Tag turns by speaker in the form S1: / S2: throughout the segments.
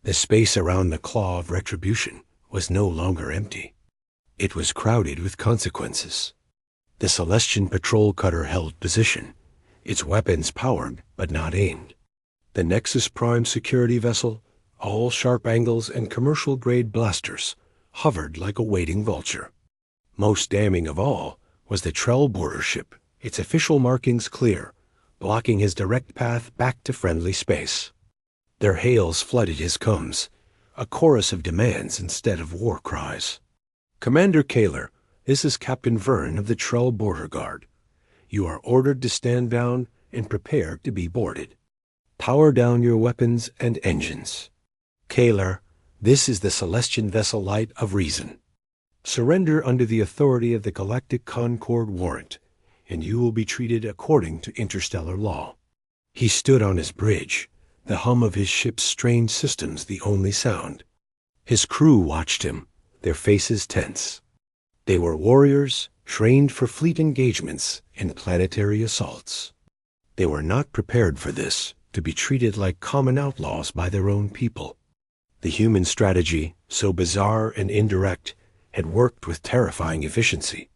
S1: The space around the claw of retribution was no longer empty. It was crowded with consequences. The Celestian patrol cutter held position, its weapons powered but not aimed. The Nexus Prime security vessel, all sharp angles and commercial-grade blasters, hovered like a waiting vulture. Most damning of all was the Trell border ship, its official markings clear, blocking his direct path back to friendly space. Their hails flooded his comms, a chorus of demands instead of war cries. "Commander Kaler, this is Captain Verne of the Trell Border Guard. You are ordered to stand down and prepare to be boarded. Power down your weapons and engines. Kaler, this is the Celestian vessel Light of Reason. Surrender under the authority of the Galactic Concord Warrant, and you will be treated according to interstellar law." He stood on his bridge, the hum of his ship's strange systems the only sound. His crew watched him, their faces tense. They were warriors, trained for fleet engagements and planetary assaults. They were not prepared for this, to be treated like common outlaws by their own people. The human strategy, so bizarre and indirect, had worked with terrifying efficiency.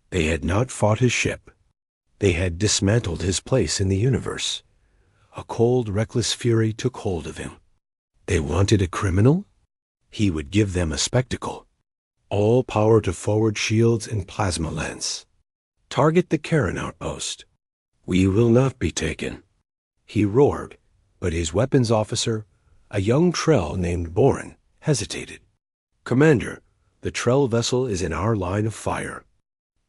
S1: They had not fought his ship. They had dismantled his place in the universe. A cold, reckless fury took hold of him. They wanted a criminal? He would give them a spectacle. All power to forward shields and plasma lance. Target the Karen outpost. We will not be taken. He roared, but his weapons officer, a young Trell named Boren, hesitated. "Commander, the Trell vessel is in our line of fire.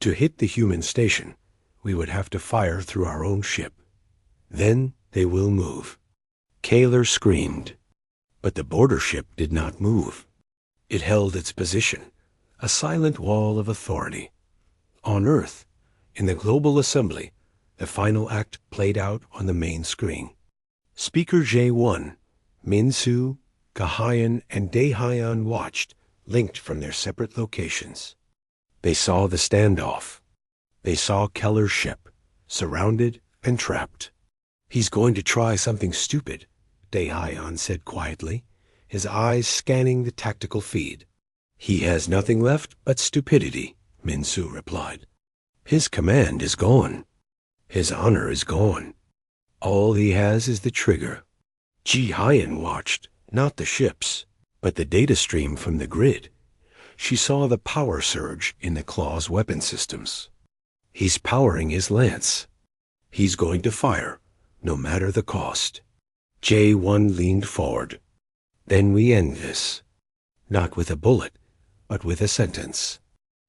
S1: To hit the human station, we would have to fire through our own ship. Then they will move." Kaler screamed, but the border ship did not move. It held its position, a silent wall of authority. On Earth, in the global assembly, the final act played out on the main screen. Speaker J1, Minsu, Gahayan, and Dahayan watched, linked from their separate locations. They saw the standoff. They saw Keller's ship, surrounded and trapped. "He's going to try something stupid," Dahayan said quietly, his eyes scanning the tactical feed. "He has nothing left but stupidity," Minsu replied. "His command is gone. His honor is gone. All he has is the trigger." Ji-Hyen watched, not the ships, but the data stream from the grid. She saw the power surge in the Claw's weapon systems. He's powering his lance. He's going to fire, no matter the cost. J1 leaned forward. "Then we end this. Not with a bullet, but with a sentence."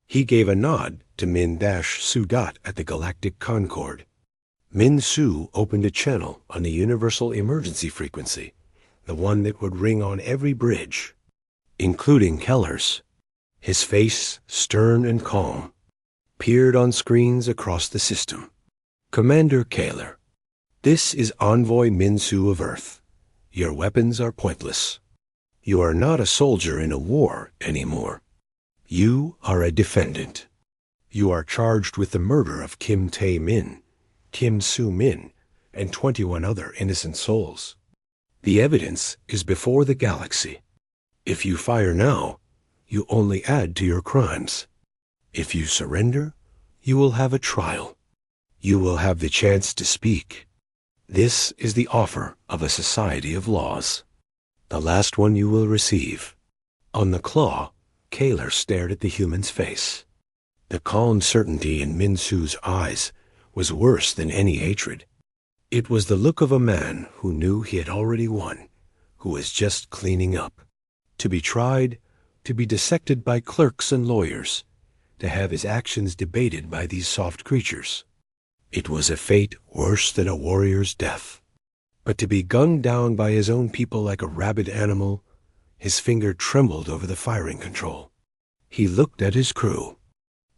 S1: He gave a nod to Min-Su-Dot at the Galactic Concord. Min-Su opened a channel on the universal emergency frequency, the one that would ring on every bridge, including Keller's. His face, stern and calm, peered on screens across the system. "Commander Kaler, this is Envoy Min-Su of Earth. Your weapons are pointless. You are not a soldier in a war anymore. You are a defendant. You are charged with the murder of Kim Tae-min, Kim Soo-min, and 21 other innocent souls. The evidence is before the galaxy. If you fire now, you only add to your crimes. If you surrender, you will have a trial. You will have the chance to speak. This is the offer of a society of laws. The last one you will receive." On the Claw, Kaler stared at the human's face. The calm certainty in Min-Su's eyes was worse than any hatred. It was the look of a man who knew he had already won, who was just cleaning up. To be tried, to be dissected by clerks and lawyers, to have his actions debated by these soft creatures. It was a fate worse than a warrior's death. But to be gunned down by his own people like a rabid animal, his finger trembled over the firing control. He looked at his crew.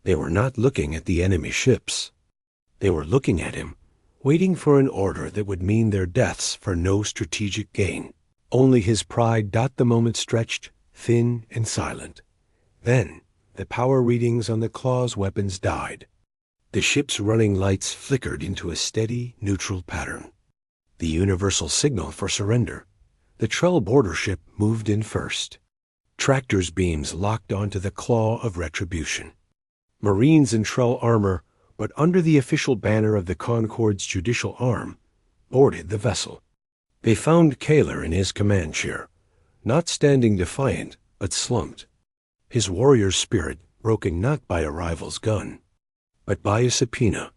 S1: They were not looking at the enemy ships. They were looking at him, waiting for an order that would mean their deaths for no strategic gain. Only his pride. The moment stretched, thin and silent. Then the power readings on the Claw's weapons died. The ship's running lights flickered into a steady, neutral pattern. The universal signal for surrender. The Trell border ship moved in first. Tractor's beams locked onto the claw of retribution. Marines in Trell armor, but under the official banner of the Concord's judicial arm, boarded the vessel. They found Kaler in his command chair, not standing defiant, but slumped. His warrior spirit broken not by a rival's gun, but by a subpoena.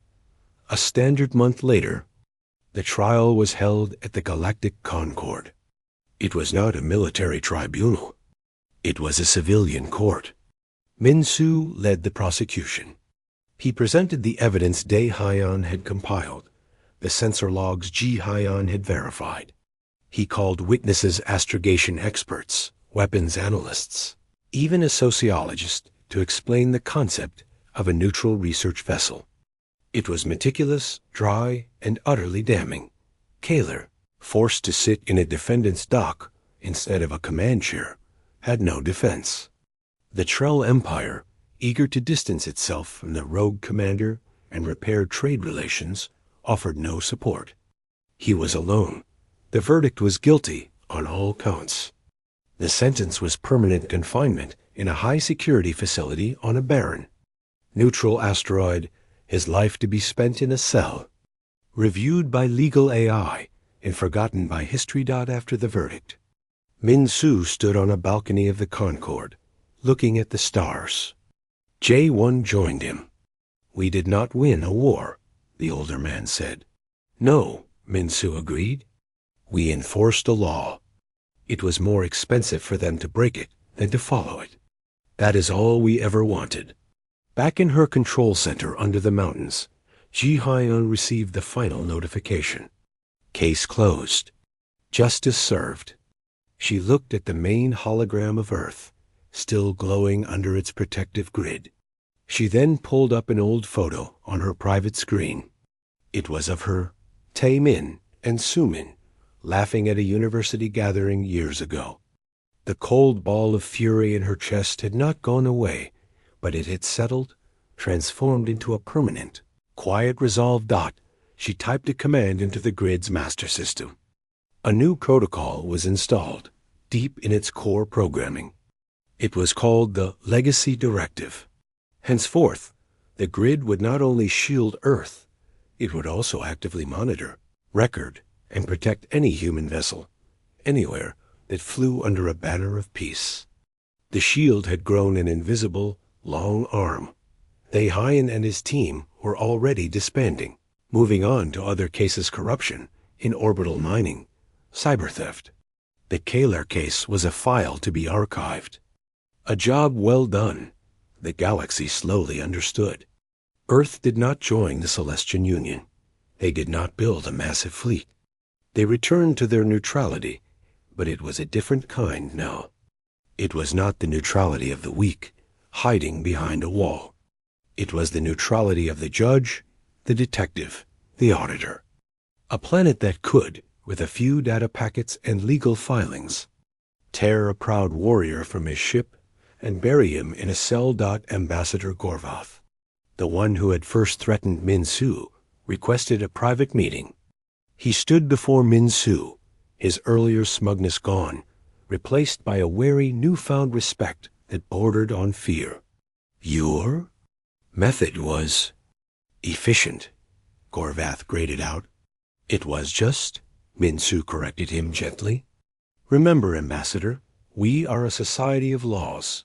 S1: A standard month later, the trial was held at the Galactic Concord. It was not a military tribunal. It was a civilian court. Min-Su led the prosecution. He presented the evidence Dae Hyan had compiled, the sensor logs Ji Hyan had verified. He called witnesses astrogation experts, weapons analysts, even a sociologist to explain the concept of a neutral research vessel. It was meticulous, dry, and utterly damning. Kaler, forced to sit in a defendant's dock instead of a command chair, had no defense. The Trell Empire, eager to distance itself from the rogue commander and repair trade relations, offered no support. He was alone. The verdict was guilty on all counts. The sentence was permanent confinement in a high-security facility on a barren. Neutral asteroid, his life to be spent in a cell. Reviewed by legal AI and forgotten by history. After the verdict, Min-Su stood on a balcony of the Concorde, looking at the stars. J1 joined him. "We did not win a war," the older man said. "No," Min-Su agreed. "We enforced a law. It was more expensive for them to break it than to follow it. That is all we ever wanted." Back in her control center under the mountains, Ji Hyan received the final notification. Case closed. Justice served. She looked at the main hologram of Earth, still glowing under its protective grid. She then pulled up an old photo on her private screen. It was of her, Tae-min, and Su-min, laughing at a university gathering years ago. The cold ball of fury in her chest had not gone away, but it had settled, transformed into a permanent, quiet resolve. She typed a command into the grid's master system. A new protocol was installed, deep in its core programming. It was called the Legacy Directive. Henceforth, the grid would not only shield Earth, it would also actively monitor, record, and protect any human vessel, anywhere, that flew under a banner of peace. The shield had grown an invisible, long arm. Dae Hyan and his team were already disbanding, moving on to other cases: corruption, in orbital mining, cyber theft. The Kaler case was a file to be archived. A job well done, the galaxy slowly understood. Earth did not join the Celestian Union. They did not build a massive fleet. They returned to their neutrality, but it was a different kind now. It was not the neutrality of the weak, hiding behind a wall. It was the neutrality of the judge, the detective, the auditor. A planet that could, with a few data packets and legal filings, tear a proud warrior from his ship and bury him in a cell. Ambassador Gorvath, the one who had first threatened Min-Su, requested a private meeting. He stood before Min-Su, his earlier smugness gone, replaced by a wary, newfound respect that bordered on fear. "Your method was efficient," Gorvath grated out. "It was just," Min-Su corrected him gently. "Remember, Ambassador, we are a society of laws.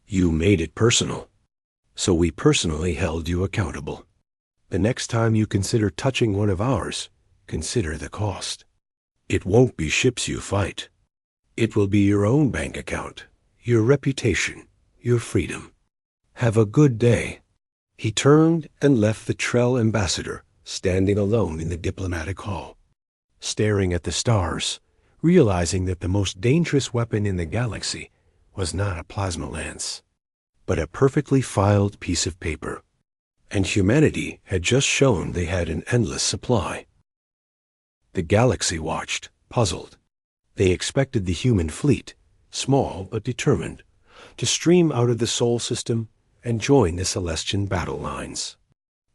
S1: You made it personal, so we personally held you accountable. The next time you consider touching one of ours, consider the cost. It won't be ships you fight. It will be your own bank account, your reputation, your freedom. Have a good day." He turned and left the Trell ambassador standing alone in the diplomatic hall, staring at the stars, realizing that the most dangerous weapon in the galaxy was not a plasma lance, but a perfectly filed piece of paper. And humanity had just shown they had an endless supply. The galaxy watched, puzzled. They expected the human fleet, small but determined, to stream out of the Sol system and join the Celestian battle lines.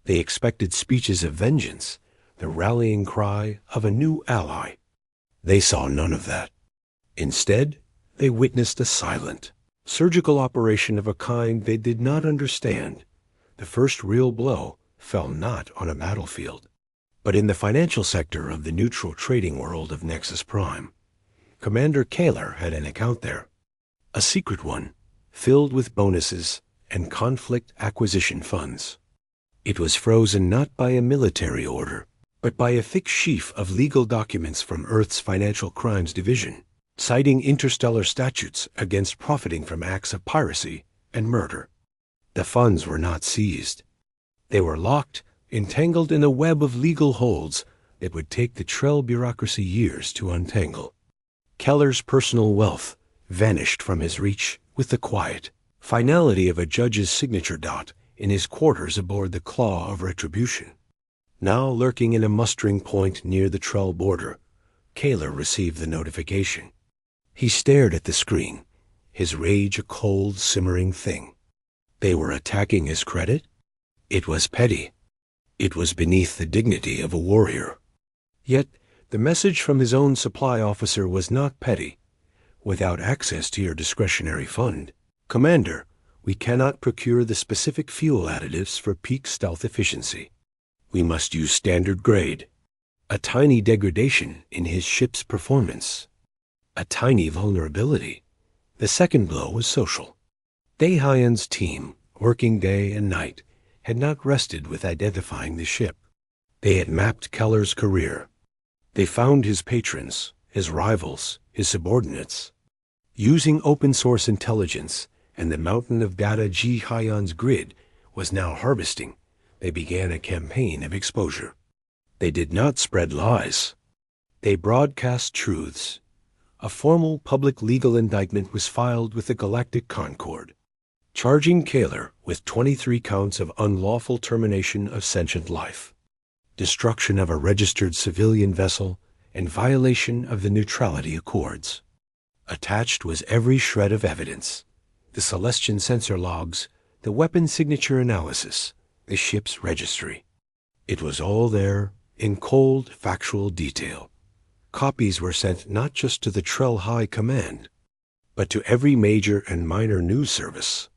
S1: They expected speeches of vengeance, the rallying cry of a new ally. They saw none of that. Instead, they witnessed a silent, surgical operation of a kind they did not understand. The first real blow fell not on a battlefield, but in the financial sector of the neutral trading world of Nexus Prime. Commander Kaler had an account there, a secret one, filled with bonuses and conflict acquisition funds. It was frozen not by a military order, but by a thick sheaf of legal documents from Earth's Financial Crimes Division, citing interstellar statutes against profiting from acts of piracy and murder. The funds were not seized. They were locked, entangled in a web of legal holds that would take the Trell bureaucracy years to untangle. Keller's personal wealth vanished from his reach with the quiet finality of a judge's signature dot in his quarters aboard the Claw of Retribution. Now lurking in a mustering point near the Trell border, Kaler received the notification. He stared at the screen, his rage a cold, simmering thing. They were attacking his credit? It was petty. It was beneath the dignity of a warrior. Yet the message from his own supply officer was not petty. Without access to your discretionary fund, Commander, we cannot procure the specific fuel additives for peak stealth efficiency. We must use standard grade. A tiny degradation in his ship's performance. A tiny vulnerability. The second blow was social. Daehyun's team, working day and night, had not rested with identifying the ship. They had mapped Keller's career. They found his patrons, his rivals, his subordinates. Using open-source intelligence and the mountain of data Ji-Hyun's grid was now harvesting, they began a campaign of exposure. They did not spread lies. They broadcast truths. A formal public legal indictment was filed with the Galactic Concord, charging Kaler with 23 counts of unlawful termination of sentient life, destruction of a registered civilian vessel, and violation of the neutrality accords. Attached was every shred of evidence: the Celestian sensor logs, the weapon signature analysis, the ship's registry. It was all there in cold, factual detail. Copies were sent not just to the Trell High Command, but to every major and minor news service,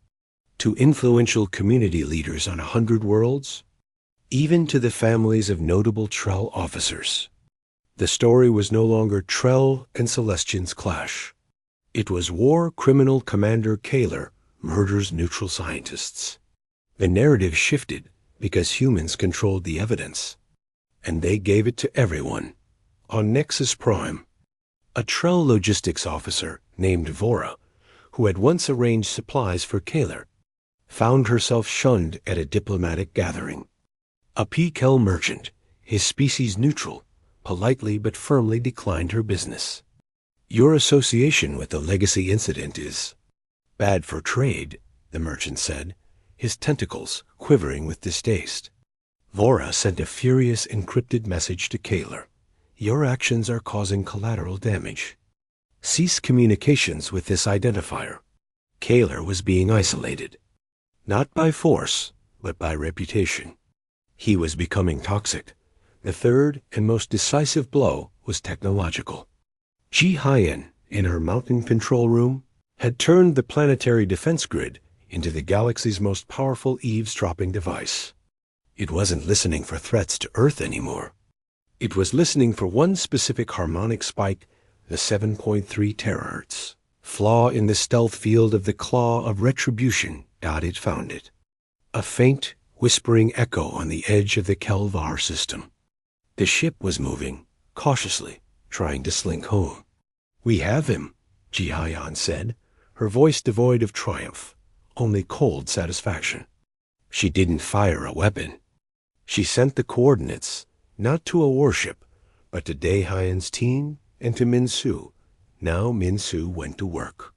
S1: to influential community leaders on 100 worlds, even to the families of notable Trell officers. The story was no longer Trell and Celestians' clash. It was war criminal Commander Kaler murders neutral scientists. The narrative shifted because humans controlled the evidence, and they gave it to everyone. On Nexus Prime, a Trell logistics officer named Vora, who had once arranged supplies for Kaler, found herself shunned at a diplomatic gathering. A PKEL merchant, his species neutral, politely but firmly declined her business. Your association with the legacy incident is bad for trade, the merchant said, his tentacles quivering with distaste. Vora sent a furious encrypted message to Kaler. Your actions are causing collateral damage. Cease communications with this identifier. Kaler was being isolated, not by force, but by reputation. He was becoming toxic. The third and most decisive blow was technological. Ji-Hyun, in her mountain control room, had turned the planetary defense grid into the galaxy's most powerful eavesdropping device. It wasn't listening for threats to Earth anymore. It was listening for one specific harmonic spike, the 7.3 terahertz flaw in the stealth field of the Claw of Retribution. It found it. A faint, whispering echo on the edge of the Kelvar system. The ship was moving, cautiously, trying to slink home. We have him, Ji-Hyun said, her voice devoid of triumph, only cold satisfaction. She didn't fire a weapon. She sent the coordinates, not to a warship, but to Daehyun's team and to Min-Su. Now Min-Su went to work.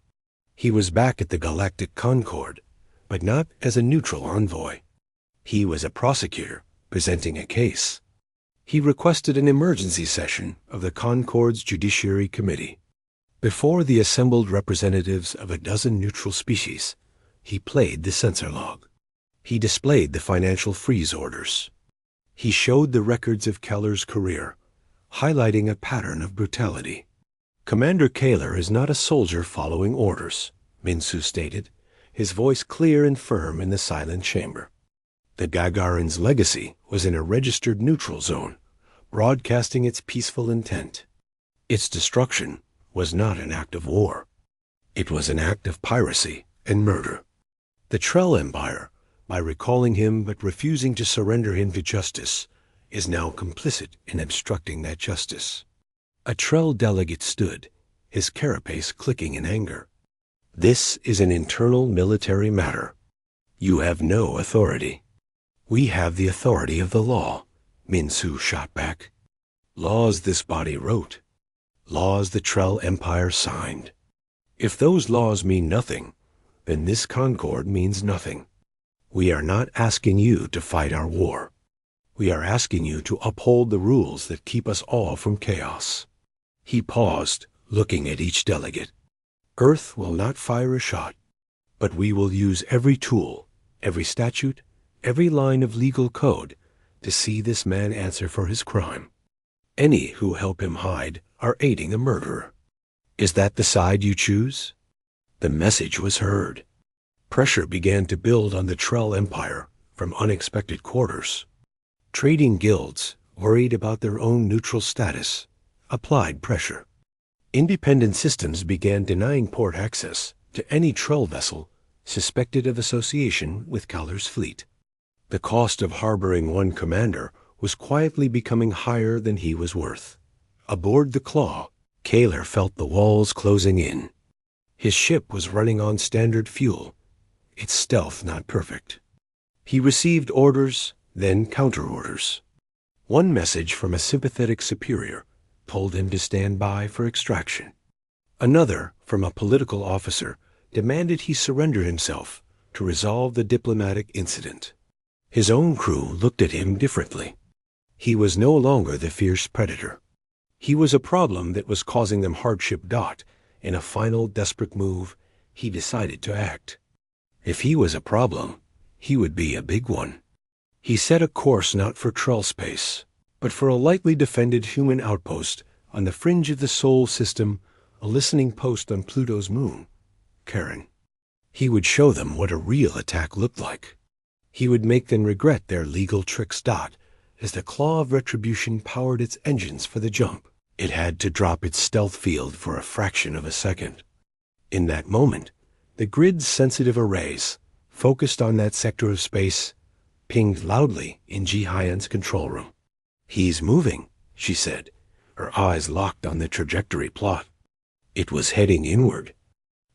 S1: He was back at the Galactic Concord, but not as a neutral envoy. He was a prosecutor presenting a case. He requested an emergency session of the Concord's Judiciary Committee. Before the assembled representatives of a dozen neutral species, he played the sensor log. He displayed the financial freeze orders. He showed the records of Keller's career, highlighting a pattern of brutality. Commander Kaler is not a soldier following orders, Minsu stated, his voice clear and firm in the silent chamber. The Gagarin's legacy was in a registered neutral zone, broadcasting its peaceful intent. Its destruction was not an act of war. It was an act of piracy and murder. The Trell Empire, by recalling him but refusing to surrender him to justice, is now complicit in obstructing that justice. A Trell delegate stood, his carapace clicking in anger. This is an internal military matter. You have no authority. We have the authority of the law, Minsu shot back. Laws this body wrote. Laws the Trell Empire signed. If those laws mean nothing, then this concord means nothing. We are not asking you to fight our war. We are asking you to uphold the rules that keep us all from chaos. He paused, looking at each delegate. Earth will not fire a shot, but we will use every tool, every statute, every line of legal code to see this man answer for his crime. Any who help him hide are aiding a murderer. Is that the side you choose? The message was heard. Pressure began to build on the Trell Empire from unexpected quarters. Trading guilds, worried about their own neutral status, applied pressure. Independent systems began denying port access to any Trell vessel suspected of association with Kaler's fleet. The cost of harboring one commander was quietly becoming higher than he was worth. Aboard the Claw, Kaler felt the walls closing in. His ship was running on standard fuel, its stealth not perfect. He received orders, then counter-orders. One message from a sympathetic superior told him to stand by for extraction. Another, from a political officer, demanded he surrender himself to resolve the diplomatic incident. His own crew looked at him differently. He was no longer the fierce predator. He was a problem that was causing them hardship. In a final desperate move, he decided to act. If he was a problem, he would be a big one. He set a course not for Trell space, but for a lightly defended human outpost on the fringe of the Sol system, a listening post on Pluto's moon, Charon. He would show them what a real attack looked like. He would make them regret their legal tricks. As the Claw of Retribution powered its engines for the jump, it had to drop its stealth field for a fraction of a second. In that moment, the grid's sensitive arrays, focused on that sector of space, pinged loudly in Ji-Hyan's control room. "He's moving," she said, her eyes locked on the trajectory plot. It was heading inward.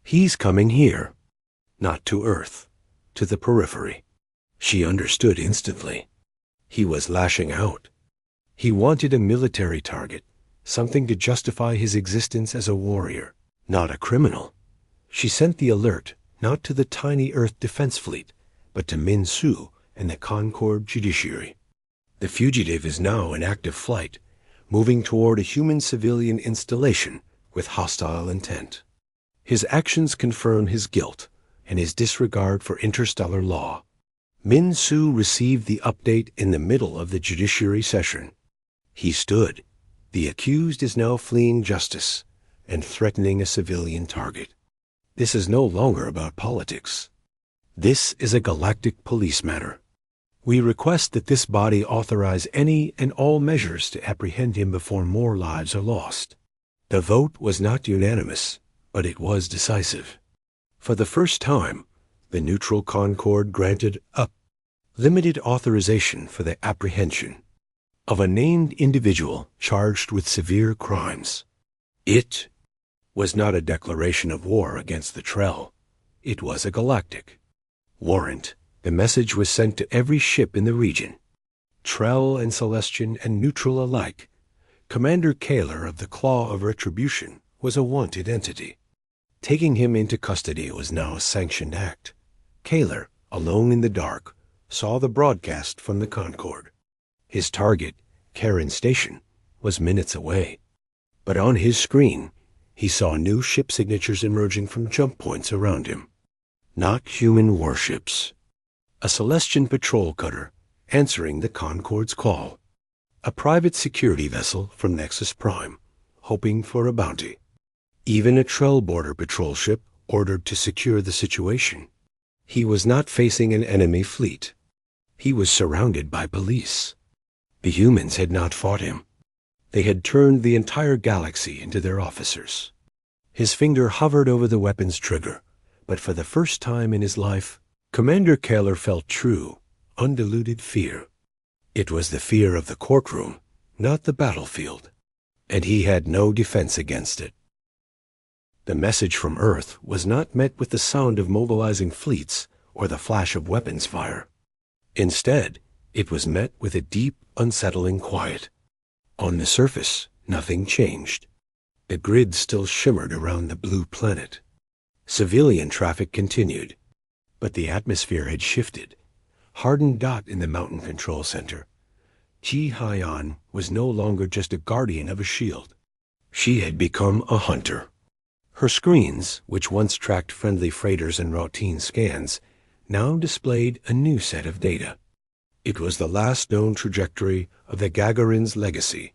S1: "He's coming here." Not to Earth, to the periphery. She understood instantly. He was lashing out. He wanted a military target, something to justify his existence as a warrior, not a criminal. She sent the alert not to the tiny Earth defense fleet, but to Minsu and the Concord Judiciary. The fugitive is now in active flight, moving toward a human civilian installation with hostile intent. His actions confirm his guilt and his disregard for interstellar law. Minsu received the update in the middle of the judiciary session. He stood. The accused is now fleeing justice and threatening a civilian target. This is no longer about politics. This is a galactic police matter. We request that this body authorize any and all measures to apprehend him before more lives are lost. The vote was not unanimous, but it was decisive. For the first time, the neutral Concord granted a limited authorization for the apprehension of a named individual charged with severe crimes. It was not a declaration of war against the Trell. It was a galactic warrant. The message was sent to every ship in the region. Trell and Celestian and neutral alike. Commander Kaler of the Claw of Retribution was a wanted entity. Taking him into custody was now a sanctioned act. Kaler, alone in the dark, saw the broadcast from the Concord. His target, Charon Station, was minutes away. But on his screen, he saw new ship signatures emerging from jump points around him. Not human warships. A Celestian patrol cutter answering the Concord's call. A private security vessel from Nexus Prime, hoping for a bounty. Even a Trell border patrol ship ordered to secure the situation. He was not facing an enemy fleet. He was surrounded by police. The humans had not fought him. They had turned the entire galaxy into their officers. His finger hovered over the weapon's trigger, but for the first time in his life, Commander Kaler felt true, undiluted fear. It was the fear of the courtroom, not the battlefield, and he had no defense against it. The message from Earth was not met with the sound of mobilizing fleets or the flash of weapons fire. Instead, it was met with a deep, unsettling quiet. On the surface, nothing changed. The grid still shimmered around the blue planet. Civilian traffic continued, but the atmosphere had shifted. Hardened dot in the mountain control center. Ji Hyan was no longer just a guardian of a shield. She had become a hunter. Her screens, which once tracked friendly freighters and routine scans, now displayed a new set of data. It was the last known trajectory of the Gagarin's legacy,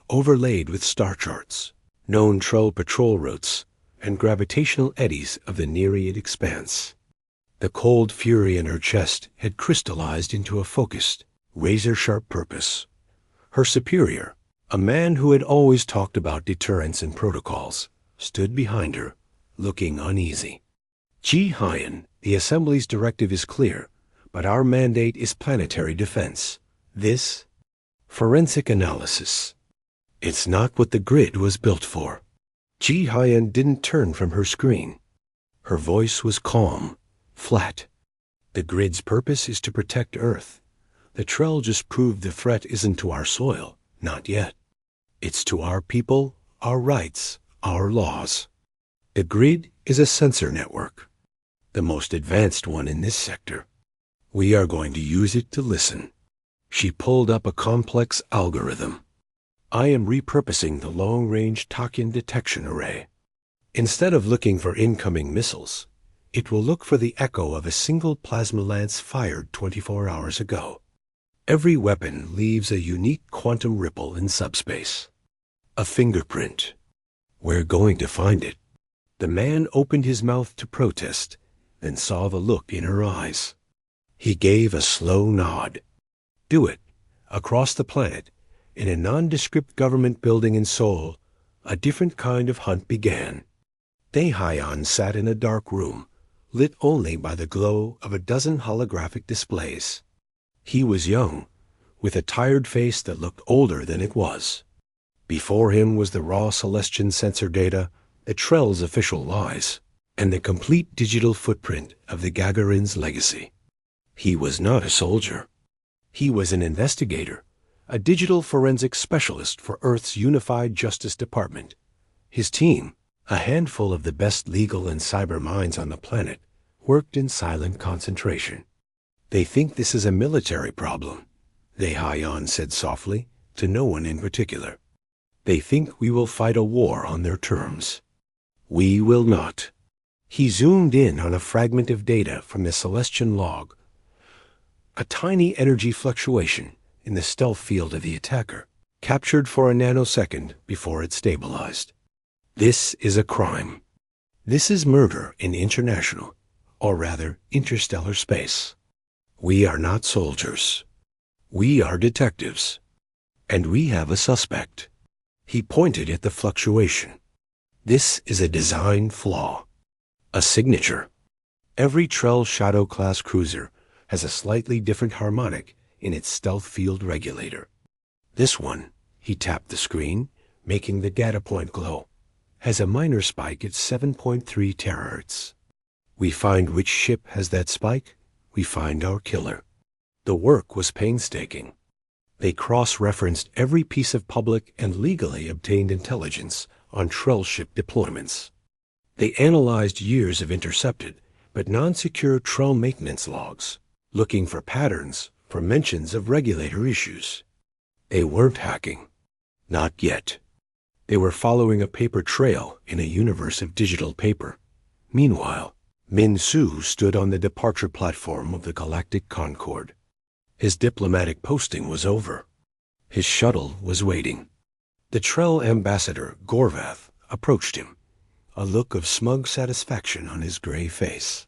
S1: overlaid with star charts, known Trell patrol routes, and gravitational eddies of the Nereid expanse. The cold fury in her chest had crystallized into a focused, razor-sharp purpose. Her superior, a man who had always talked about deterrence and protocols, stood behind her, looking uneasy. Ji Hyan, the Assembly's directive is clear, but our mandate is planetary defense. This, forensic analysis. It's not what the grid was built for. Ji Hyan didn't turn from her screen. Her voice was calm, flat. The grid's purpose is to protect Earth. The Trell just proved the threat isn't to our soil, not yet. It's to our people, our rights, our laws. The grid is a sensor network, the most advanced one in this sector. We are going to use it to listen. She pulled up a complex algorithm. I am repurposing the long-range Tachyon detection array. Instead of looking for incoming missiles, it will look for the echo of a single plasma lance fired 24 hours ago. Every weapon leaves a unique quantum ripple in subspace. A fingerprint. We're going to find it. The man opened his mouth to protest, then saw the look in her eyes. He gave a slow nod. Do it. Across the planet, in a nondescript government building in Seoul, a different kind of hunt began. Dae Hyan sat in a dark room, lit only by the glow of a dozen holographic displays. He was young, with a tired face that looked older than it was. Before him was the raw Celestian sensor data, the Trell's official lies, and the complete digital footprint of the Gagarin's legacy. He was not a soldier. He was an investigator, a digital forensic specialist for Earth's Unified Justice Department. His team, a handful of the best legal and cyber minds on the planet, worked in silent concentration. They think this is a military problem, Dae Hyan said softly, to no one in particular. They think we will fight a war on their terms. We will not. He zoomed in on a fragment of data from the Celestian log. A tiny energy fluctuation in the stealth field of the attacker, captured for a nanosecond before it stabilized. This is a crime. This is murder in international, or rather interstellar space. We are not soldiers. We are detectives. And we have a suspect. He pointed at the fluctuation. This is a design flaw. A signature. Every Trell Shadow-class cruiser has a slightly different harmonic in its stealth field regulator. This one, he tapped the screen, making the data point glow, has a minor spike at 7.3 terahertz. We find which ship has that spike, we find our killer. The work was painstaking. They cross-referenced every piece of public and legally obtained intelligence on Trell ship deployments. They analyzed years of intercepted but non-secure Trell maintenance logs, looking for patterns, for mentions of regulator issues. They weren't hacking. Not yet. They were following a paper trail in a universe of digital paper. Meanwhile, Min Su stood on the departure platform of the Galactic Concorde. His diplomatic posting was over. His shuttle was waiting. The Trell ambassador, Gorvath, approached him. a look of smug satisfaction on his gray face.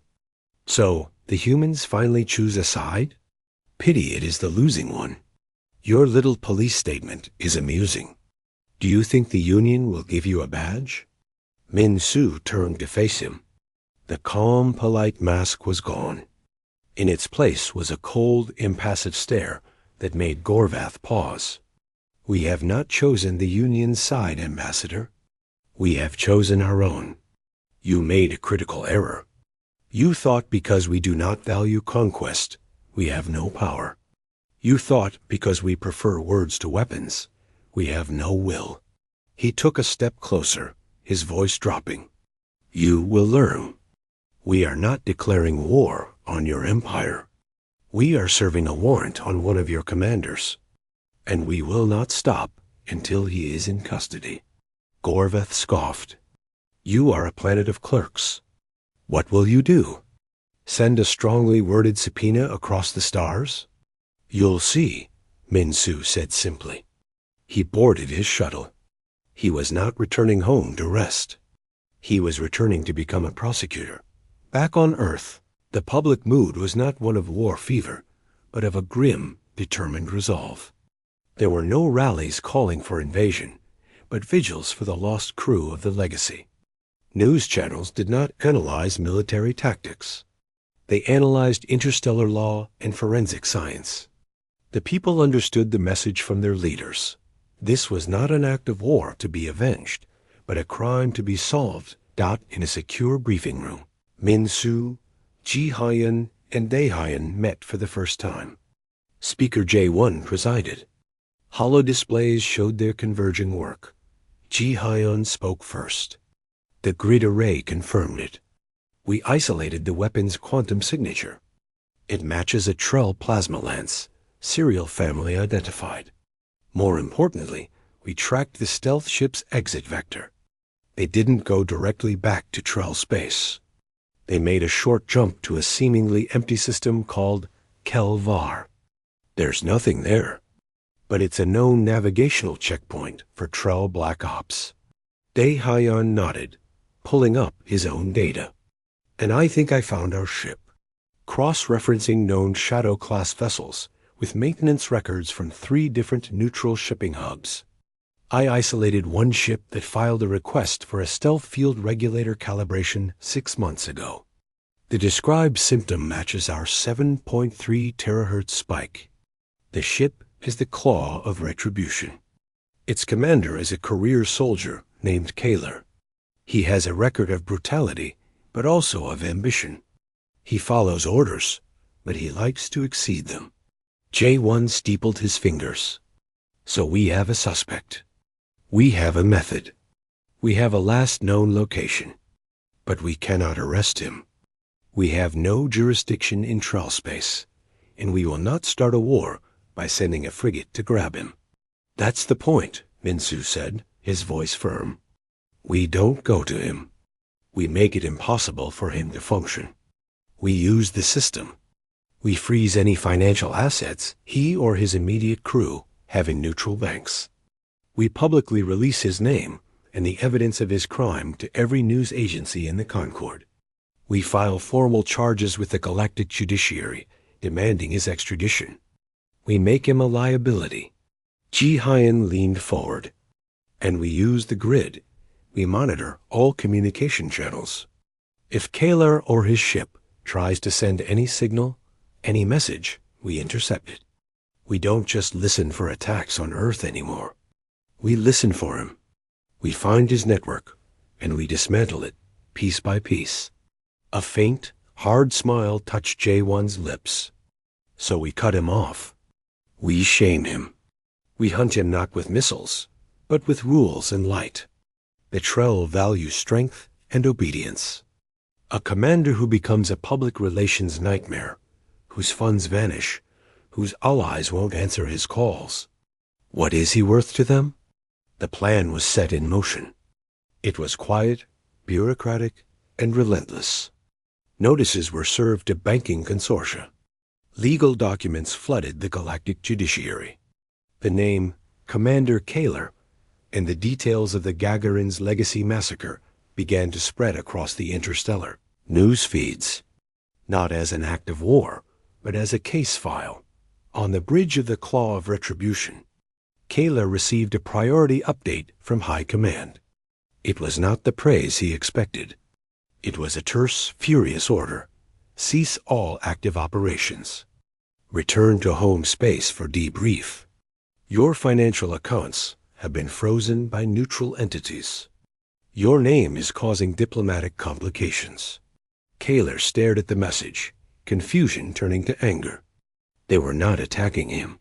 S1: So, the humans finally choose a side? Pity it is the losing one. Your little police statement is amusing. Do you think the Union will give you a badge? Min Su turned to face him. The calm, polite mask was gone. In its place was a cold, impassive stare that made Gorvath pause. We have not chosen the Union's side, Ambassador. We have chosen our own. You made a critical error. You thought because we do not value conquest, we have no power. You thought because we prefer words to weapons, we have no will. He took a step closer, his voice dropping. You will learn. We are not declaring war on your empire. We are serving a warrant on one of your commanders. And we will not stop until he is in custody. Gorvath scoffed. You are a planet of clerks. What will you do? Send a strongly worded subpoena across the stars? You'll see, Min Su said simply. He boarded his shuttle. He was not returning home to rest. He was returning to become a prosecutor. Back on Earth, the public mood was not one of war fever, but of a grim, determined resolve. There were no rallies calling for invasion, but vigils for the lost crew of the Legacy. News channels did not analyze military tactics. They analyzed interstellar law and forensic science. The people understood the message from their leaders. This was not an act of war to be avenged, but a crime to be solved. In a secure briefing room, Min Su, Ji Hyan, and Dae Hyan met for the first time. Speaker J1 presided. Holodisplays showed their converging work. Ji Hyan spoke first. The grid array confirmed it. We isolated the weapon's quantum signature. It matches a Trell plasma lance, serial family identified. More importantly, we tracked the stealth ship's exit vector. They didn't go directly back to Trell space. They made a short jump to a seemingly empty system called Kelvar. There's nothing there, but it's a known navigational checkpoint for Trell Black Ops. Dae Hyan nodded, pulling up his own data. And I think I found our ship. Cross-referencing known Shadow-class vessels with maintenance records from 3 different neutral shipping hubs. I isolated one ship that filed a request for a stealth field regulator calibration 6 months ago. The described symptom matches our 7.3 terahertz spike. The ship is the Claw of Retribution. Its commander is a career soldier named Kaler. He has a record of brutality, but also of ambition. He follows orders, but he likes to exceed them. J1 steepled his fingers. So we have a suspect. We have a method. We have a last known location. But we cannot arrest him. We have no jurisdiction in Trell space, and we will not start a war by sending a frigate to grab him. That's the point, Min Su said, his voice firm. We don't go to him. We make it impossible for him to function. We use the system. We freeze any financial assets he or his immediate crew have in neutral banks. We publicly release his name and the evidence of his crime to every news agency in the Concord. We file formal charges with the Galactic Judiciary, demanding his extradition. We make him a liability. Ji Hyan leaned forward. And we use the grid. We monitor all communication channels. If Kaler or his ship tries to send any signal, any message, we intercept it. We don't just listen for attacks on Earth anymore. We listen for him. We find his network, and we dismantle it, piece by piece. A faint, hard smile touched J1's lips. So we cut him off. We shame him. We hunt him not with missiles, but with rules and light. The Trell value strength and obedience. A commander who becomes a public relations nightmare, whose funds vanish, whose allies won't answer his calls. What is he worth to them? The plan was set in motion. It was quiet, bureaucratic, and relentless. Notices were served to banking consortia. Legal documents flooded the Galactic Judiciary. The name Commander Kaler and the details of the Gagarin's Legacy massacre began to spread across the interstellar news feeds, not as an act of war, but as a case file. On the bridge of the Claw of Retribution, Kayla received a priority update from High Command. It was not the praise he expected. It was a terse, furious order. Cease all active operations. Return to home space for debrief. Your financial accounts have been frozen by neutral entities. Your name is causing diplomatic complications. Kaler stared at the message, confusion turning to anger. They were not attacking him.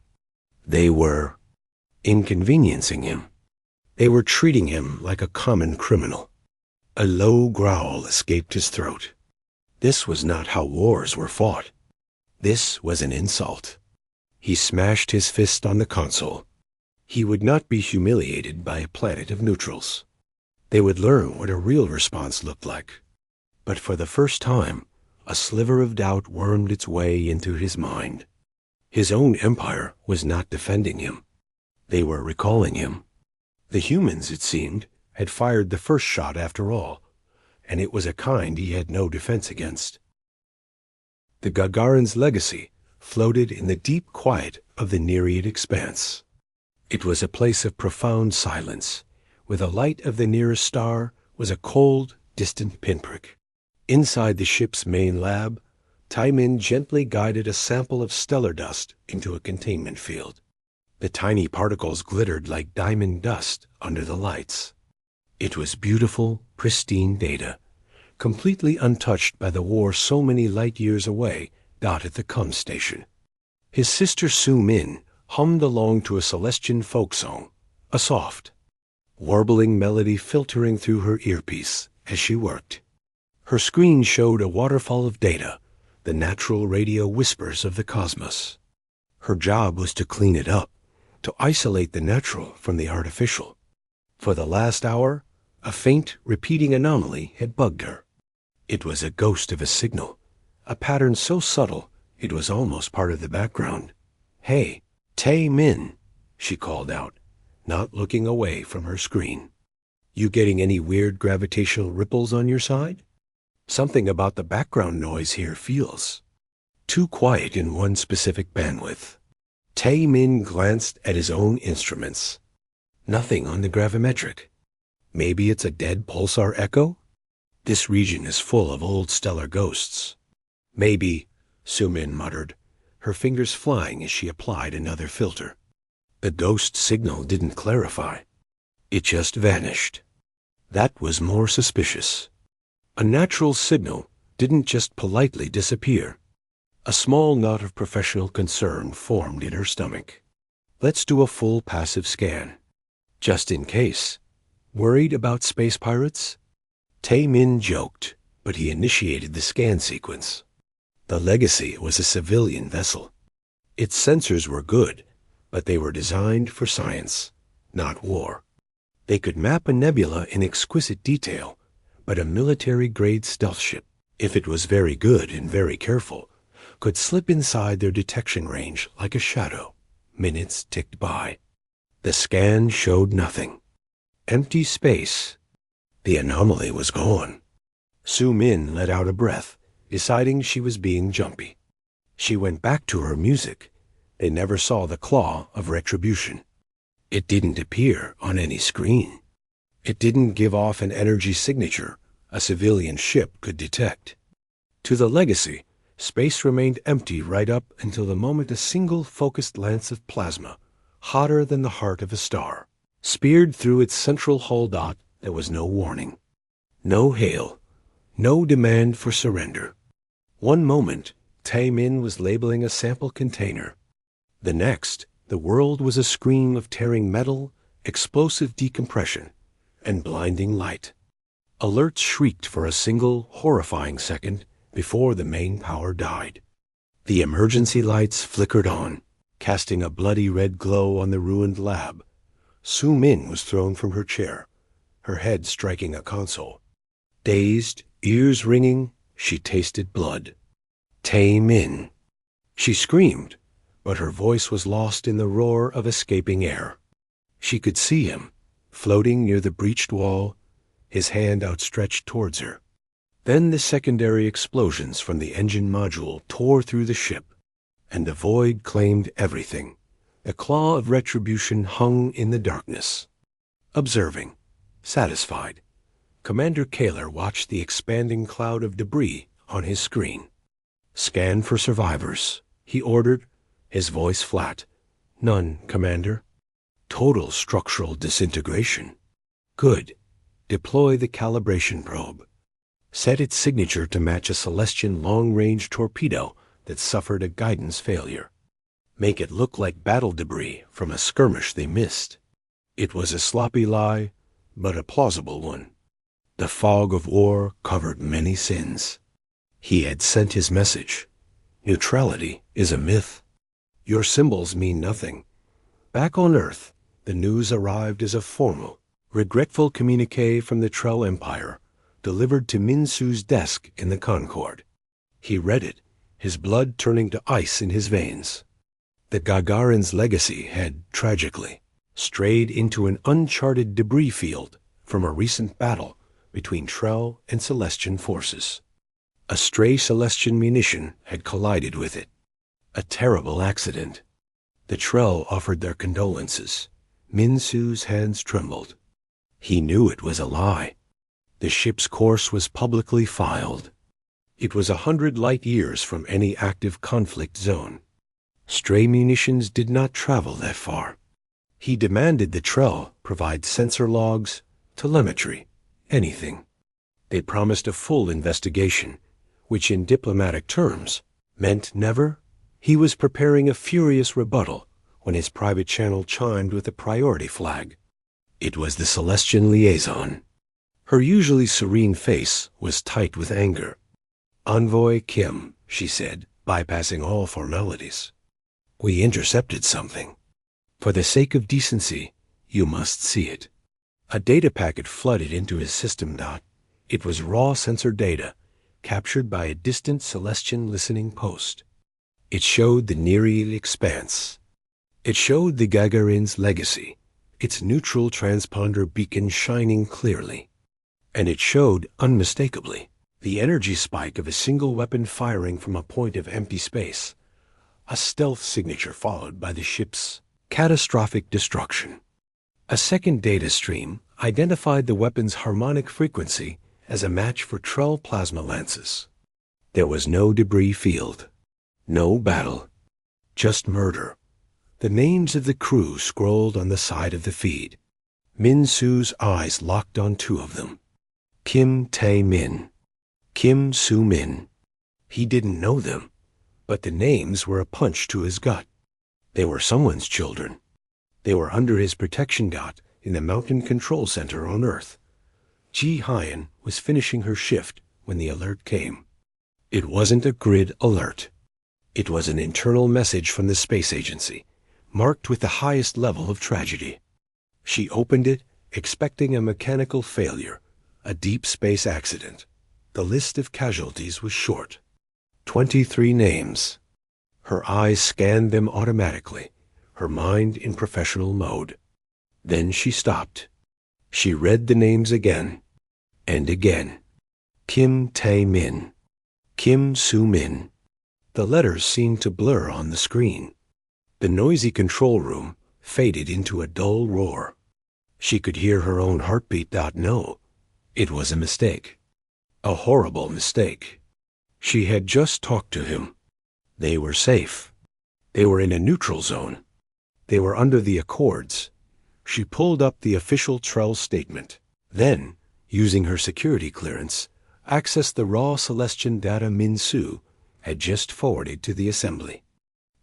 S1: They were inconveniencing him. They were treating him like a common criminal. A low growl escaped his throat. This was not how wars were fought. This was an insult. He smashed his fist on the console. He would not be humiliated by a planet of neutrals. They would learn what a real response looked like. But for the first time, a sliver of doubt wormed its way into his mind. His own empire was not defending him. They were recalling him. The humans, it seemed, had fired the first shot after all, and it was a kind he had no defense against. The Gagarin's legacy floated in the deep quiet of the Nereid expanse. It was a place of profound silence, where the light of the nearest star was a cold, distant pinprick. Inside the ship's main lab, Taimin gently guided a sample of stellar dust into a containment field. The tiny particles glittered like diamond dust under the lights. It was beautiful, pristine data, completely untouched by the war so many light years away dotted the comm station. His sister Su Min hummed along to a Celestian folk song, a soft, warbling melody filtering through her earpiece as she worked. Her screen showed a waterfall of data, the natural radio whispers of the cosmos. Her job was to clean it up, to isolate the natural from the artificial. For the last hour, a faint, repeating anomaly had bugged her. It was a ghost of a signal, a pattern so subtle it was almost part of the background. "Hey, Tae Min," she called out, not looking away from her screen. "You getting any weird gravitational ripples on your side? Something about the background noise here feels too quiet in one specific bandwidth." Tae Min glanced at his own instruments. Nothing on the gravimetric. Maybe it's a dead pulsar echo? This region is full of old stellar ghosts. Maybe, Su Min muttered, her fingers flying as she applied another filter. The ghost signal didn't clarify. It just vanished. That was more suspicious. A natural signal didn't just politely disappear. A small knot of professional concern formed in her stomach. Let's do a full passive scan. Just in case. Worried about space pirates? Tae Min joked, but he initiated the scan sequence. The Legacy was a civilian vessel. Its sensors were good, but they were designed for science, not war. They could map a nebula in exquisite detail, but a military-grade stealth ship, if it was very good and very careful, could slip inside their detection range like a shadow. Minutes ticked by. The scan showed nothing. Empty space. The anomaly was gone. Su Min let out a breath, deciding she was being jumpy. She went back to her music. They never saw the Claw of Retribution. It didn't appear on any screen. It didn't give off an energy signature a civilian ship could detect. To the Legacy, space remained empty right up until the moment a single focused lance of plasma, hotter than the heart of a star, speared through its central hull dot. There was no warning. No hail. No demand for surrender. One moment, Tae Min was labeling a sample container. The next, the world was a scream of tearing metal, explosive decompression, and blinding light. Alerts shrieked for a single, horrifying second before the main power died. The emergency lights flickered on, casting a bloody red glow on the ruined lab. Su Min was thrown from her chair, her head striking a console. Dazed, ears ringing, she tasted blood. Tae Min. She screamed, but her voice was lost in the roar of escaping air. She could see him, floating near the breached wall, his hand outstretched towards her. Then the secondary explosions from the engine module tore through the ship, and the void claimed everything. The claw of retribution hung in the darkness. Observing, satisfied, Commander Kaler watched the expanding cloud of debris on his screen. "Scan for survivors," he ordered, his voice flat. "None, Commander." "Total structural disintegration." "Good. Deploy the calibration probe. Set its signature to match a Celestian long-range torpedo that suffered a guidance failure. Make it look like battle debris from a skirmish they missed." It was a sloppy lie, but a plausible one. The fog of war covered many sins. He had sent his message. Neutrality is a myth. Your symbols mean nothing. Back on Earth, the news arrived as a formal, regretful communiqué from the Trell Empire, delivered to Minsu's desk in the Concorde. He read it, his blood turning to ice in his veins. The Gagarin's legacy had, tragically, strayed into an uncharted debris field from a recent battle between Trell and Celestian forces. A stray Celestian munition had collided with it. A terrible accident. The Trell offered their condolences. Minsu's hands trembled. He knew it was a lie. The ship's course was publicly filed. It was 100 light-years from any active conflict zone. Stray munitions did not travel that far. He demanded the Trell provide sensor logs, telemetry, anything. They promised a full investigation, which in diplomatic terms meant never. He was preparing a furious rebuttal when his private channel chimed with a priority flag. It was the Celestian liaison. Her usually serene face was tight with anger. "Envoy Kim," she said, bypassing all formalities. "We intercepted something. For the sake of decency, you must see it." A data packet flooded into his system. It was raw sensor data, captured by a distant Celestian listening post. It showed the Nereid expanse. It showed the Gagarin's legacy, its neutral transponder beacon shining clearly. And it showed, unmistakably, the energy spike of a single weapon firing from a point of empty space, a stealth signature followed by the ship's catastrophic destruction. A second data stream identified the weapon's harmonic frequency as a match for Trell plasma lances. There was no debris field, no battle, just murder. The names of the crew scrolled on the side of the feed. Minsu's eyes locked on two of them. Kim Tae-min, Kim Soo-min. He didn't know them, but the names were a punch to his gut. They were someone's children. They were under his protection in the Mountain Control Center on Earth. Ji Hyen was finishing her shift when the alert came. It wasn't a grid alert. It was an internal message from the space agency, marked with the highest level of tragedy. She opened it, expecting a mechanical failure, a deep space accident. The list of casualties was short. 23 names. Her eyes scanned them automatically, her mind in professional mode. Then she stopped. She read the names again and again. Kim Tae-min, Kim Soo-min. The letters seemed to blur on the screen. The noisy control room faded into a dull roar. She could hear her own heartbeat. No, it was a mistake. A horrible mistake. She had just talked to him. They were safe. They were in a neutral zone. They were under the Accords. She pulled up the official Trell statement. Then, using her security clearance, accessed the raw Celestian data Minsu had just forwarded to the assembly.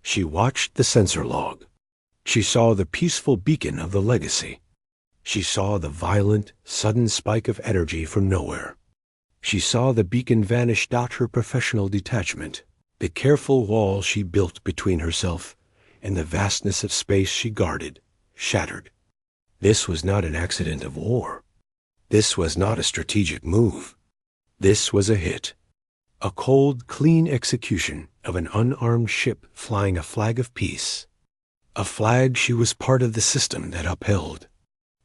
S1: She watched the sensor log. She saw the peaceful beacon of the legacy. She saw the violent, sudden spike of energy from nowhere. She saw the beacon vanish. Her professional detachment, the careful wall she built between herself and the vastness of space she guarded, shattered. This was not an accident of war. This was not a strategic move. This was a hit. A cold, clean execution of an unarmed ship flying a flag of peace. A flag she was part of the system that upheld.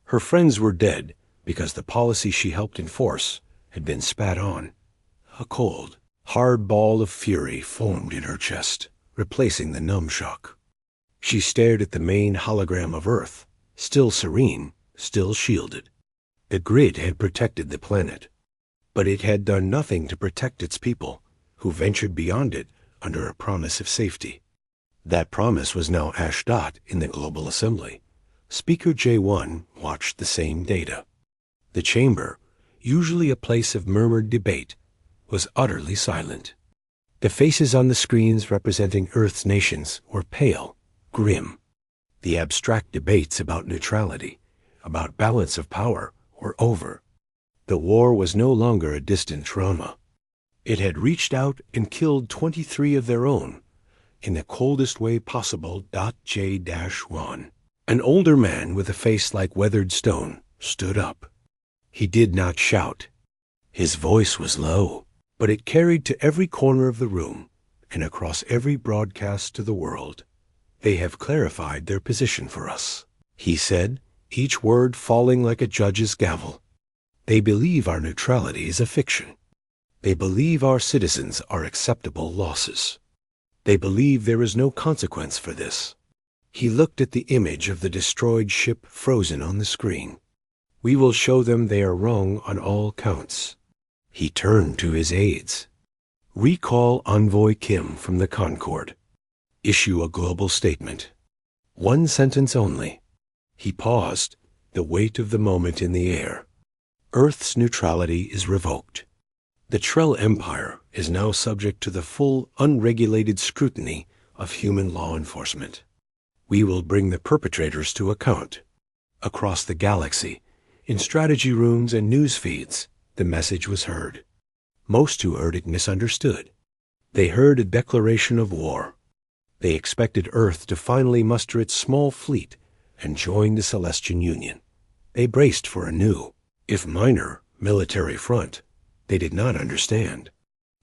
S1: Her friends were dead because the policy she helped enforce had been spat on. A cold, hard ball of fury formed in her chest, replacing the numb shock. She stared at the main hologram of Earth, still serene, still shielded. The grid had protected the planet, but it had done nothing to protect its people, who ventured beyond it under a promise of safety. That promise was now ashed out in the Global Assembly. Speaker J1 watched the same data. The chamber, usually a place of murmured debate, was utterly silent. The faces on the screens representing Earth's nations were pale, grim. The abstract debates about neutrality, about balance of power, were over. The war was no longer a distant trauma. It had reached out and killed 23 of their own, in the coldest way possible. J-1. An older man with a face like weathered stone stood up. He did not shout. His voice was low, but it carried to every corner of the room and across every broadcast to the world. They have clarified their position for us, he said, each word falling like a judge's gavel. They believe our neutrality is a fiction. They believe our citizens are acceptable losses. They believe there is no consequence for this. He looked at the image of the destroyed ship frozen on the screen. We will show them they are wrong on all counts. He turned to his aides. Recall Envoy Kim from the Concorde. Issue a global statement. One sentence only. He paused, the weight of the moment in the air. Earth's neutrality is revoked. The Trell Empire is now subject to the full, unregulated scrutiny of human law enforcement. We will bring the perpetrators to account. Across the galaxy, in strategy rooms and news feeds, the message was heard. Most who heard it misunderstood. They heard a declaration of war. They expected Earth to finally muster its small fleet and join the Celestian Union. They braced for a new, if minor, military front. They did not understand.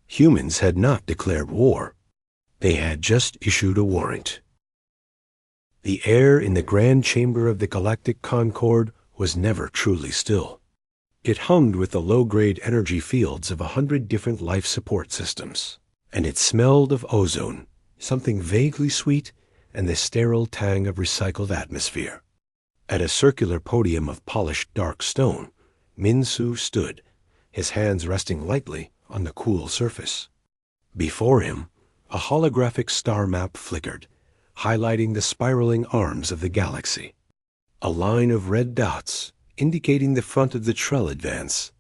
S1: Humans had not declared war. They had just issued a warrant. The air in the grand chamber of the Galactic Concorde was never truly still. It hummed with the low-grade energy fields of 100 different life support systems, and it smelled of ozone, something vaguely sweet, and the sterile tang of recycled atmosphere. At a circular podium of polished dark stone, Min-Su stood, his hands resting lightly on the cool surface. Before him, a holographic star map flickered, highlighting the spiraling arms of the galaxy. A line of red dots, indicating the front of the Trell advance,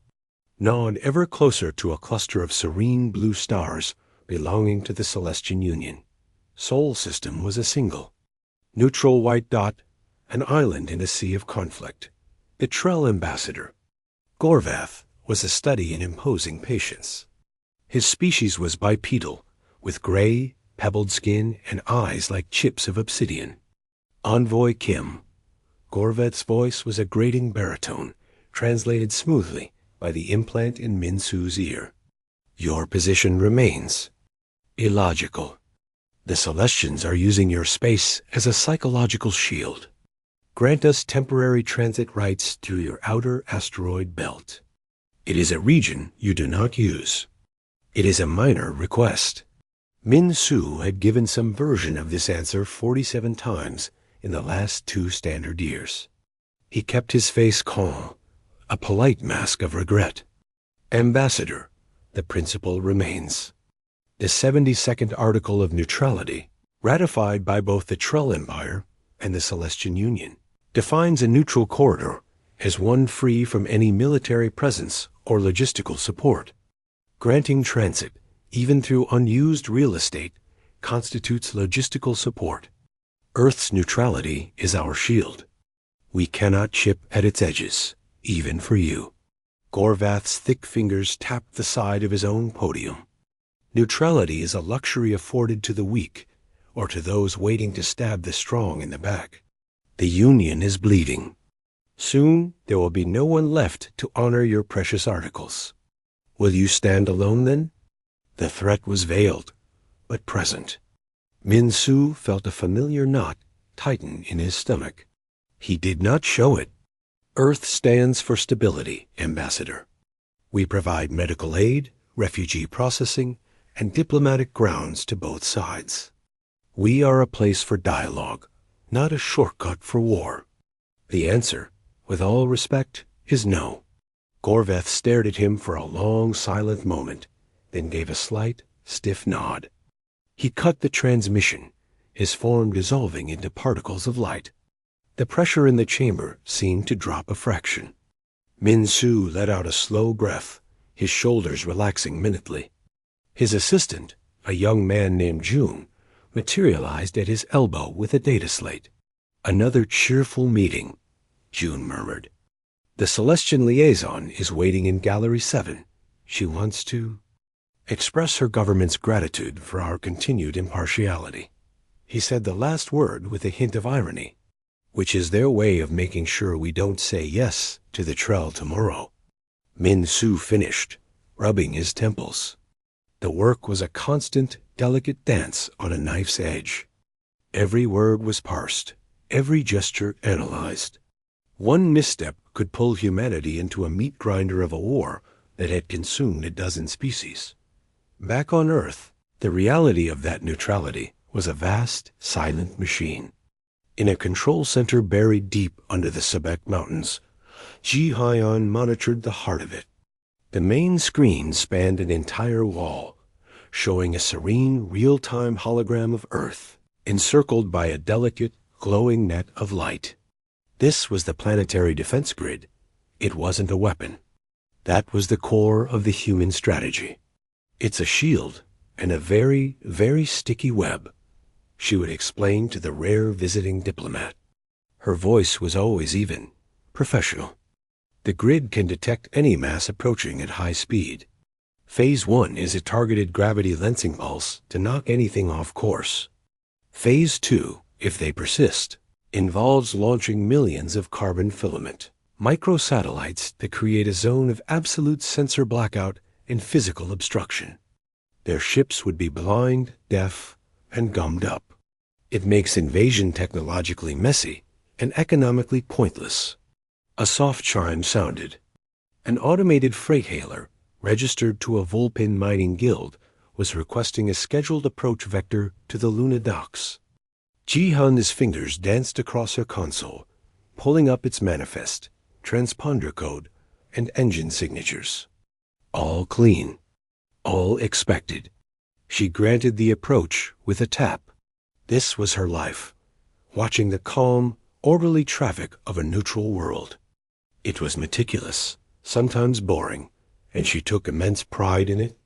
S1: gnawed ever closer to a cluster of serene blue stars belonging to the Celestian Union. Sol system was a single, neutral white dot, an island in a sea of conflict. The Trell ambassador, Gorvath, was a study in imposing patience. His species was bipedal, with gray, pebbled skin and eyes like chips of obsidian. Envoy Kim. Gorvath's voice was a grating baritone, translated smoothly by the implant in Min-Su's ear. Your position remains illogical. The Celestians are using your space as a psychological shield. Grant us temporary transit rights through your outer asteroid belt. It is a region you do not use. It is a minor request. Min-Su had given some version of this answer 47 times in the last 2 standard years. He kept his face calm, a polite mask of regret. Ambassador, the principle remains. The 72nd Article of Neutrality, ratified by both the Trell Empire and the Celestian Union, defines a neutral corridor as one free from any military presence or logistical support. Granting transit, even through unused real estate, constitutes logistical support. Earth's neutrality is our shield. We cannot chip at its edges, even for you. Gorvath's thick fingers tapped the side of his own podium. Neutrality is a luxury afforded to the weak, or to those waiting to stab the strong in the back. The Union is bleeding. Soon there will be no one left to honor your precious articles. Will you stand alone then? The threat was veiled, but present. Min-Su felt a familiar knot tighten in his stomach. He did not show it, Earth stands for stability, Ambassador. We provide medical aid, refugee processing, and diplomatic grounds to both sides. We are a place for dialogue, not a shortcut for war. The answer, with all respect, is no. Gorveth stared at him for a long, silent moment, then gave a slight, stiff nod. He cut the transmission, his form dissolving into particles of light. The pressure in the chamber seemed to drop a fraction. Min Su let out a slow breath, his shoulders relaxing minutely. His assistant, a young man named June, materialized at his elbow with a data slate. "Another cheerful meeting," June murmured. "The Celestian liaison is waiting in Gallery 7. She wants to express her government's gratitude for our continued impartiality." He said the last word with a hint of irony, "which is their way of making sure we don't say yes to the Trell tomorrow." Min Su finished, rubbing his temples. The work was a constant, delicate dance on a knife's edge. Every word was parsed, every gesture analyzed. One misstep could pull humanity into a meat grinder of a war that had consumed a dozen species. Back on Earth, the reality of that neutrality was a vast, silent machine. In a control center buried deep under the Sebek Mountains, Ji Hyan monitored the heart of it. The main screen spanned an entire wall, showing a serene, real-time hologram of Earth, encircled by a delicate, glowing net of light. This was the planetary defense grid. It wasn't a weapon. That was the core of the human strategy. "It's a shield and a very, very sticky web," she would explain to the rare visiting diplomat. Her voice was always even, professional. "The grid can detect any mass approaching at high speed. Phase 1 is a targeted gravity lensing pulse to knock anything off course. Phase 2, if they persist, involves launching millions of carbon filament microsatellites to create a zone of absolute sensor blackout and physical obstruction. Their ships would be blind, deaf, and gummed up. It makes invasion technologically messy and economically pointless." A soft chime sounded. An automated freight hailer, registered to a Volpin mining guild, was requesting a scheduled approach vector to the Luna docks. Ji-Hun's fingers danced across her console, pulling up its manifest, transponder code, and engine signatures. All clean. All expected. She granted the approach with a tap. This was her life, watching the calm, orderly traffic of a neutral world. It was meticulous, sometimes boring, and she took immense pride in it.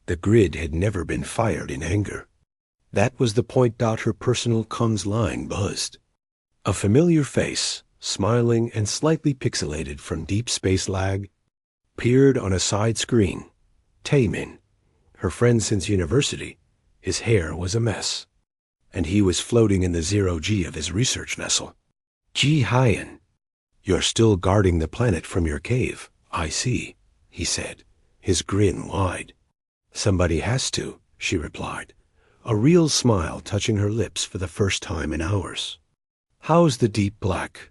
S1: The grid had never been fired in anger. That was the point. Her personal comms line buzzed. A familiar face, smiling and slightly pixelated from deep space lag, peered on a side screen. Taemin, her friend since university. His hair was a mess, and he was floating in the 0G of his research vessel. "Ji Hyan, you're still guarding the planet from your cave, I see," he said, his grin wide. "Somebody has to," she replied, a real smile touching her lips for the first time in hours. "How's the deep black?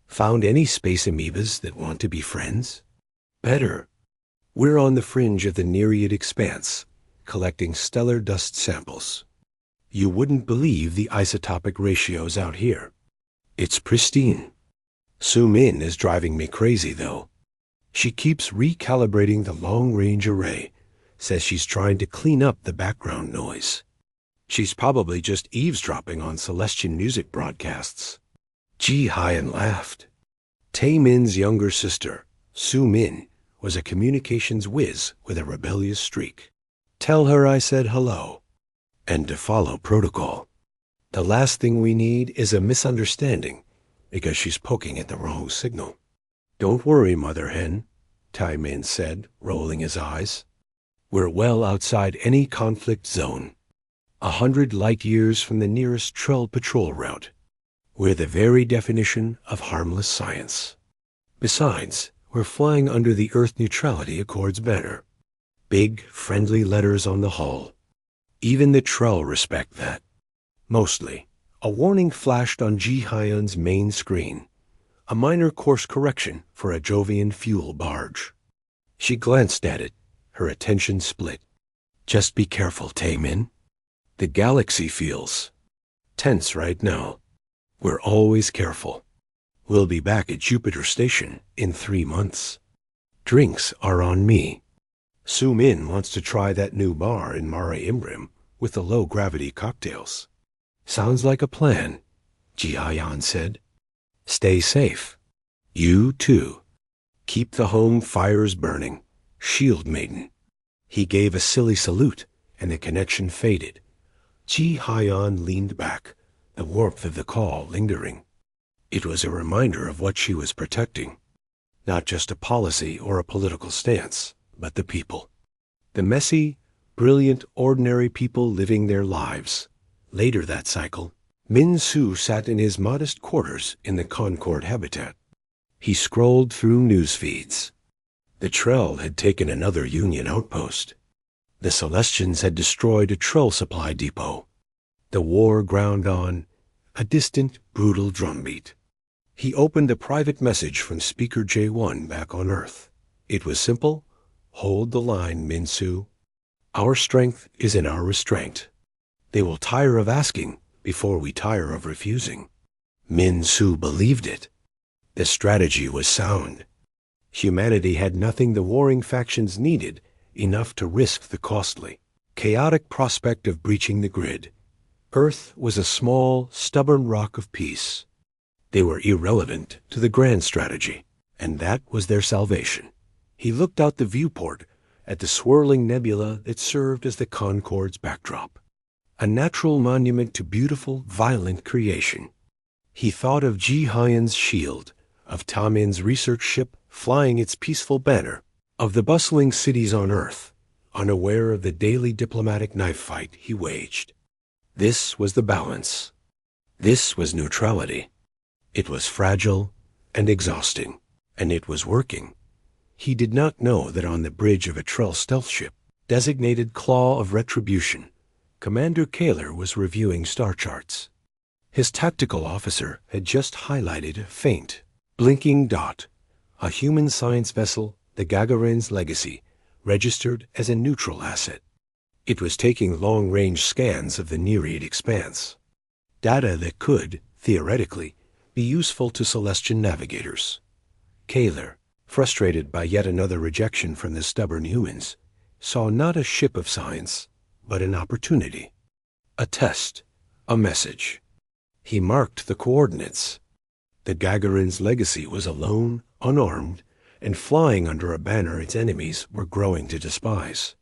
S1: Found any space amoebas that want to be friends?" "Better. We're on the fringe of the Nereid expanse, collecting stellar dust samples. You wouldn't believe the isotopic ratios out here. It's pristine. Su Min is driving me crazy, though. She keeps recalibrating the long-range array, says she's trying to clean up the background noise. She's probably just eavesdropping on Celestian music broadcasts." Ji Hyan laughed. Taemin's younger sister, Su Min, was a communications whiz with a rebellious streak. "Tell her I said hello, and to follow protocol. The last thing we need is a misunderstanding because she's poking at the wrong signal." "Don't worry, Mother Hen," Taemin said, rolling his eyes. "We're well outside any conflict zone. 100 light years from the nearest Trell patrol route. We're the very definition of harmless science. Besides, we're flying under the Earth Neutrality Accord's banner. Big, friendly letters on the hull. Even the Trell respect that. Mostly, a warning flashed on Ji Hyan's main screen. a minor course correction for a Jovian fuel barge. She glanced at it, her attention split. Just be careful, Taemin. The galaxy feels tense right now. We're always careful. We'll be back at Jupiter Station in 3 months. Drinks are on me. Su Min wants to try that new bar in Mare Imrim with the low-gravity cocktails. Sounds like a plan, Ji Hayan said. Stay safe. You too. Keep the home fires burning. Shield Maiden. He gave a silly salute, and the connection faded. Ji Hayan leaned back, the warmth of the call lingering. It was a reminder of what she was protecting. Not just a policy or a political stance, but the people. The messy, brilliant, ordinary people living their lives. Later that cycle, Min Su sat in his modest quarters in the Concord habitat. He scrolled through news feeds. The Trell had taken another Union outpost. The Celestians had destroyed a Trell supply depot. The war ground on, a distant, brutal drumbeat. He opened a private message from Speaker J1 back on Earth. It was simple. Hold the line, Min Su. Our strength is in our restraint. They will tire of asking before we tire of refusing. Min Su believed it. The strategy was sound. Humanity had nothing the warring factions needed enough to risk the costly, chaotic prospect of breaching the grid. Earth was a small, stubborn rock of peace. They were irrelevant to the grand strategy, and that was their salvation. He looked out the viewport at the swirling nebula that served as the Concord's backdrop. A natural monument to beautiful, violent creation. He thought of Ji Hayan's shield, of Tamin's research ship flying its peaceful banner, of the bustling cities on Earth, unaware of the daily diplomatic knife fight he waged. This was the balance. This was neutrality. It was fragile and exhausting, and it was working. He did not know that on the bridge of a Trell stealth ship, designated Claw of Retribution, Commander Kaler was reviewing star charts. His tactical officer had just highlighted a faint, blinking dot, a human science vessel, the Gagarin's Legacy, registered as a neutral asset. It was taking long-range scans of the Nereid expanse, data that could, theoretically, be useful to Celestian navigators. Kaler, frustrated by yet another rejection from the stubborn humans, saw not a ship of science, but an opportunity. A test, a message. He marked the coordinates. The Gagarin's Legacy was alone, unarmed, and flying under a banner its enemies were growing to despise.